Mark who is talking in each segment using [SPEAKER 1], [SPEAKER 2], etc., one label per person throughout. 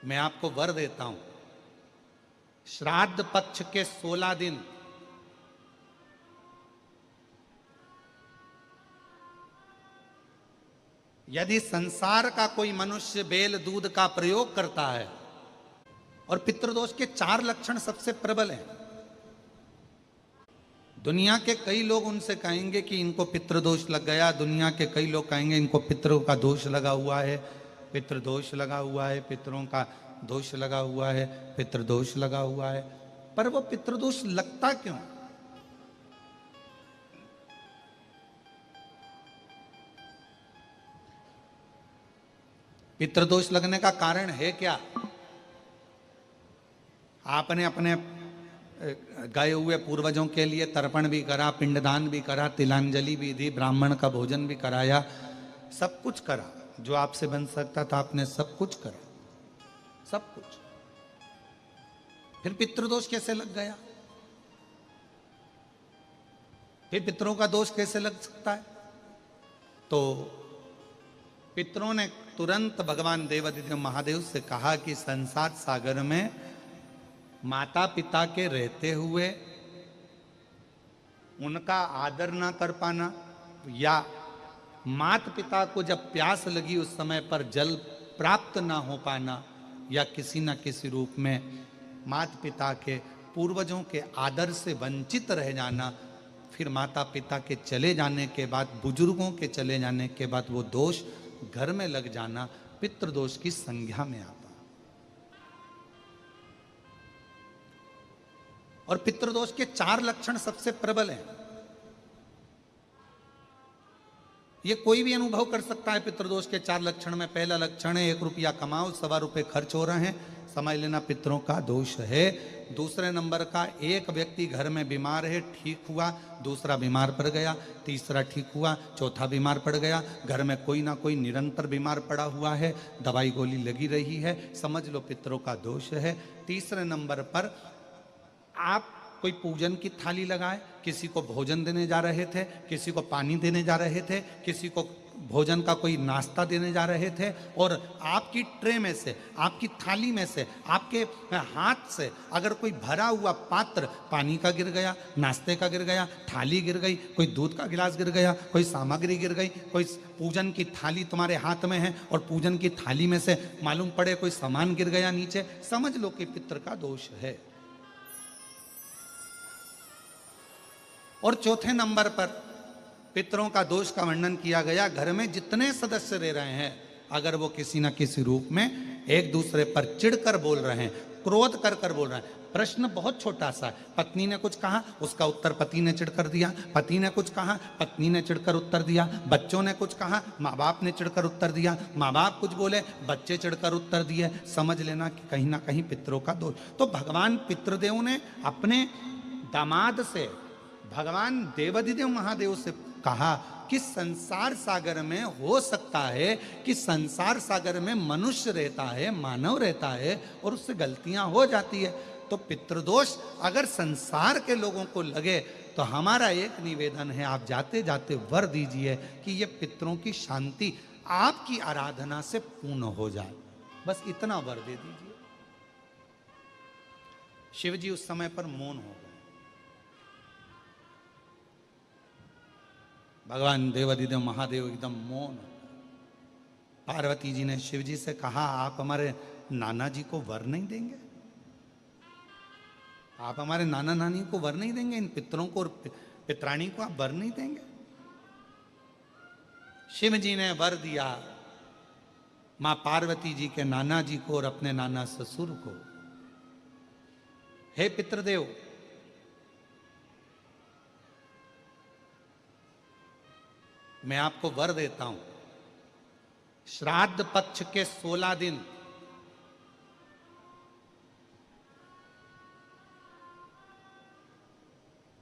[SPEAKER 1] मैं आपको वर देता हूं, श्राद्ध पक्ष के 16 दिन यदि संसार का कोई मनुष्य बेल दूध का प्रयोग करता है, और पितृदोष के 4 लक्षण सबसे प्रबल हैं। दुनिया के कई लोग उनसे कहेंगे कि इनको पितृदोष लग गया, दुनिया के कई लोग कहेंगे इनको पितरों का दोष लगा हुआ है, पितृदोष लगा हुआ है, पितरों का दोष लगा हुआ है, पितृदोष लगा हुआ है। पर वो पितृदोष लगता क्यों? पितृदोष लगने का कारण है क्या? आपने अपने गए हुए पूर्वजों के लिए तर्पण भी करा, पिंडदान भी करा, तिलांजलि भी दी, ब्राह्मण का भोजन भी कराया, सब कुछ करा जो आपसे बन सकता था, आपने सब कुछ करा, सब कुछ। फिर पितृदोष कैसे लग गया? फिर पितरों का दोष कैसे लग सकता है? तो पितरों ने तुरंत भगवान देवादिदेव महादेव से कहा कि संसार सागर में माता पिता के रहते हुए उनका आदर ना कर पाना, या माता पिता को जब प्यास लगी उस समय पर जल प्राप्त ना हो पाना, या किसी न किसी रूप में माता पिता के पूर्वजों के आदर से वंचित रह जाना, फिर माता पिता के चले जाने के बाद, बुजुर्गों के चले जाने के बाद वो दोष घर में लग जाना पितृदोष की संज्ञा में आता। और पितृदोष के 4 लक्षण सबसे प्रबल हैं। ये कोई भी अनुभव कर सकता है। पितृदोष के 4 लक्षण में पहला लक्षण है 1 रुपया कमाओ, 1.25 रुपये खर्च हो रहे हैं, समझ लेना पितरों का दोष है। दूसरे नंबर का, एक व्यक्ति घर में बीमार है, ठीक हुआ, दूसरा बीमार पड़ गया, तीसरा ठीक हुआ, चौथा बीमार पड़ गया, घर में कोई ना कोई निरंतर बीमार पड़ा हुआ है, दवाई गोली लगी रही है, समझ लो पितरों का दोष है। तीसरे नंबर पर आप कोई पूजन की थाली लगाए, किसी को भोजन देने जा रहे थे, किसी को पानी देने जा रहे थे, किसी को भोजन का कोई नाश्ता देने जा रहे थे, और आपकी ट्रे में से, आपकी थाली में से, आपके हाथ से अगर कोई भरा हुआ पात्र पानी का गिर गया, नाश्ते का गिर गया, थाली गिर गई, कोई दूध का गिलास गिर गया, कोई सामग्री गिर गई, कोई पूजन की थाली तुम्हारे हाथ में है और पूजन की थाली में से मालूम पड़े कोई सामान गिर गया नीचे, समझ लो कि पितृ का दोष है। और चौथे नंबर पर पितरों का दोष का वर्णन किया गया, घर में जितने सदस्य रह रहे हैं, अगर वो किसी न किसी रूप में एक दूसरे पर चिढ़कर बोल रहे हैं, क्रोध कर कर बोल रहे हैं। प्रश्न बहुत छोटा सा है, पत्नी ने कुछ कहा, उसका उत्तर पति ने चिढ़कर दिया, पति ने कुछ कहा, पत्नी ने चिढ़कर उत्तर दिया, बच्चों ने कुछ कहा, माँ बाप ने चिढ़कर उत्तर दिया, माँ बाप कुछ बोले, बच्चे चिढ़कर उत्तर दिए, समझ लेना कि कहीं ना कहीं पितरों का दोष। तो भगवान पितृदेव ने अपने दामाद से, भगवान देवादिदेव महादेव से कहा कि संसार सागर में हो सकता है कि संसार सागर में मनुष्य रहता है, मानव रहता है, और उससे गलतियां हो जाती है। तो पितृदोष अगर संसार के लोगों को लगे तो हमारा एक निवेदन है, आप जाते जाते वर दीजिए कि ये पितरों की शांति आपकी आराधना से पूर्ण हो जाए, बस इतना वर दे दीजिए। शिव जी उस समय पर मौन हो गए। भगवान देवादिदेव महादेव एकदम मौन। पार्वती जी ने शिव जी से कहा, आप हमारे नाना जी को वर नहीं देंगे? आप हमारे नाना नानी को वर नहीं देंगे? इन पितरों को और पितराणी को आप वर नहीं देंगे? शिव जी ने वर दिया मां पार्वती जी के नाना जी को और अपने नाना ससुर को, हे पितृदेव, मैं आपको वर देता हूं, श्राद्ध पक्ष के 16 दिन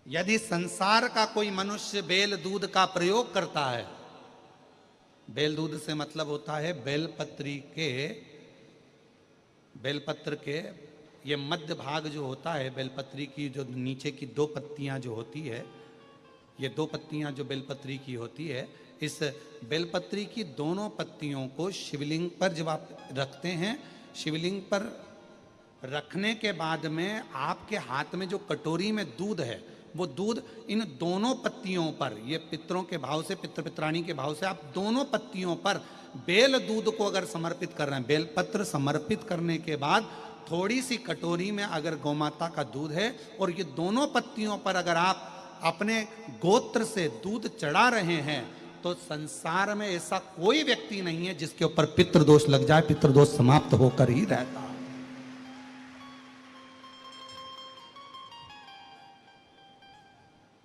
[SPEAKER 1] यदि संसार का कोई मनुष्य बेल दूध का प्रयोग करता है, बेल दूध से मतलब होता है बेलपत्र के ये मध्य भाग जो होता है, बेलपत्री की जो नीचे की 2 पत्तियां जो होती है, ये 2 पत्तियां जो बेलपत्री की होती है, इस बेलपत्री की दोनों पत्तियों को शिवलिंग पर जब आप रखते हैं शिवलिंग पर रखने के बाद में आपके हाथ में जो कटोरी में दूध है, वो दूध इन दोनों पत्तियों पर, ये पितरों के भाव से, पितृ पित्राणी के भाव से, आप दोनों पत्तियों पर बेल दूध को अगर समर्पित कर रहे हैं, बेलपत्र समर्पित करने के बाद थोड़ी सी कटोरी में अगर गौमाता का दूध है और ये दोनों पत्तियों पर अगर आप अपने गोत्र से दूध चढ़ा रहे हैं, तो संसार में ऐसा कोई व्यक्ति नहीं है जिसके ऊपर पितृदोष लग जाए, पितृदोष समाप्त होकर ही रहता है।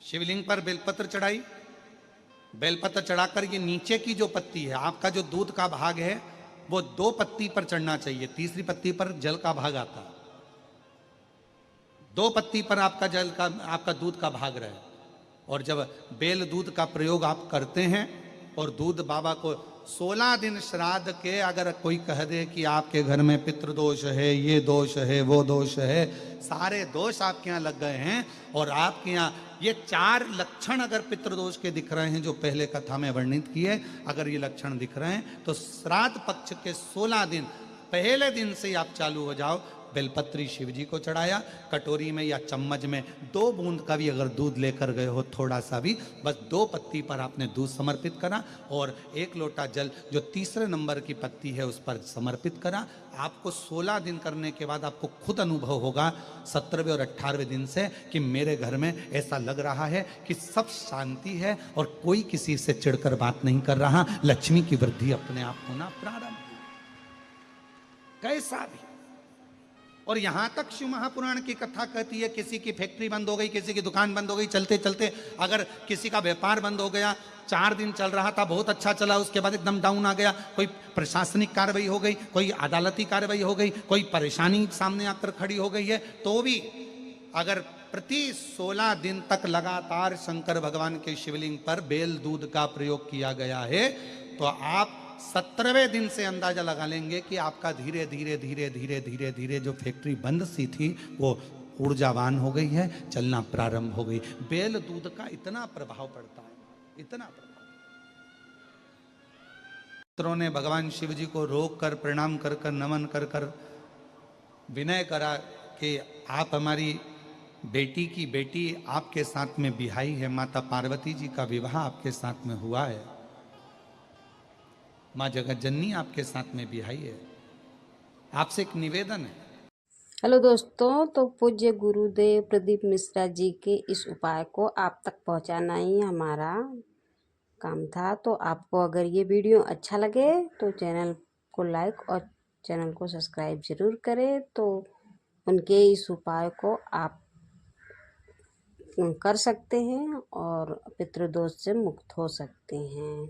[SPEAKER 1] शिवलिंग पर बेलपत्र चढ़ाई, बेलपत्र चढ़ाकर ये नीचे की जो पत्ती है, आपका जो दूध का भाग है वो 2 पत्ती पर चढ़ना चाहिए, तीसरी पत्ती पर जल का भाग आता है। 2 पत्ती पर आपका दूध का भाग रहे। और जब बेल दूध का प्रयोग आप करते हैं और दूध बाबा को 16 दिन श्राद्ध के अगर कोई कह दे कि आपके घर में पितृदोष है, ये दोष है, वो दोष है, सारे दोष आपके यहाँ लग गए हैं, और आपके यहाँ ये 4 लक्षण अगर पितृदोष के दिख रहे हैं जो पहले कथा में वर्णित किए, अगर ये लक्षण दिख रहे हैं तो श्राद्ध पक्ष के 16 दिन पहले दिन से ही आप चालू हो जाओ। बेलपत्री शिव जी को चढ़ाया, कटोरी में या चम्मच में 2 बूंद का भी अगर दूध लेकर गए हो, थोड़ा सा भी, बस 2 पत्ती पर आपने दूध समर्पित करा और 1 लोटा जल जो तीसरे नंबर की पत्ती है उस पर समर्पित करा। आपको 16 दिन करने के बाद आपको खुद अनुभव होगा 17वें और 18वें दिन से कि मेरे घर में ऐसा लग रहा है कि सब शांति है और कोई किसी से चिढ़कर बात नहीं कर रहा, लक्ष्मी की वृद्धि अपने आप होना प्रारंभ कैसा भी। और यहां तक शिव महापुराण की कथा कहती है, किसी की फैक्ट्री बंद हो गई, किसी की दुकान बंद हो गई, चलते चलते अगर किसी का व्यापार बंद हो गया, 4 दिन चल रहा था, बहुत अच्छा चला, उसके बाद एकदम डाउन आ गया, कोई प्रशासनिक कार्रवाई हो गई, कोई अदालती कार्रवाई हो गई, कोई परेशानी सामने आकर खड़ी हो गई है, तो भी अगर प्रति 16 दिन तक लगातार शंकर भगवान के शिवलिंग पर बेल दूध का प्रयोग किया गया है, तो आप 17वें दिन से अंदाजा लगा लेंगे कि आपका धीरे धीरे धीरे धीरे धीरे धीरे जो फैक्ट्री बंद सी थी वो ऊर्जावान हो गई है, चलना प्रारंभ हो गई। बेल दूध का इतना प्रभाव पड़ता है, इतना प्रभाव। मित्रों ने भगवान शिव जी को रोक कर प्रणाम कर कर नमन कर कर विनय करा कि आप हमारी बेटी की बेटी आपके साथ में बिहाई है, माता पार्वती जी का विवाह आपके साथ में हुआ है, माँ जगत जननी आपके साथ में बिहाई है, आपसे एक निवेदन है।
[SPEAKER 2] हेलो दोस्तों, तो पूज्य गुरुदेव प्रदीप मिश्रा जी के इस उपाय को आप तक पहुंचाना ही हमारा काम था। तो आपको अगर ये वीडियो अच्छा लगे तो चैनल को लाइक और चैनल को सब्सक्राइब जरूर करें। तो उनके इस उपाय को आप कर सकते हैं और पितृदोष से मुक्त हो सकते हैं।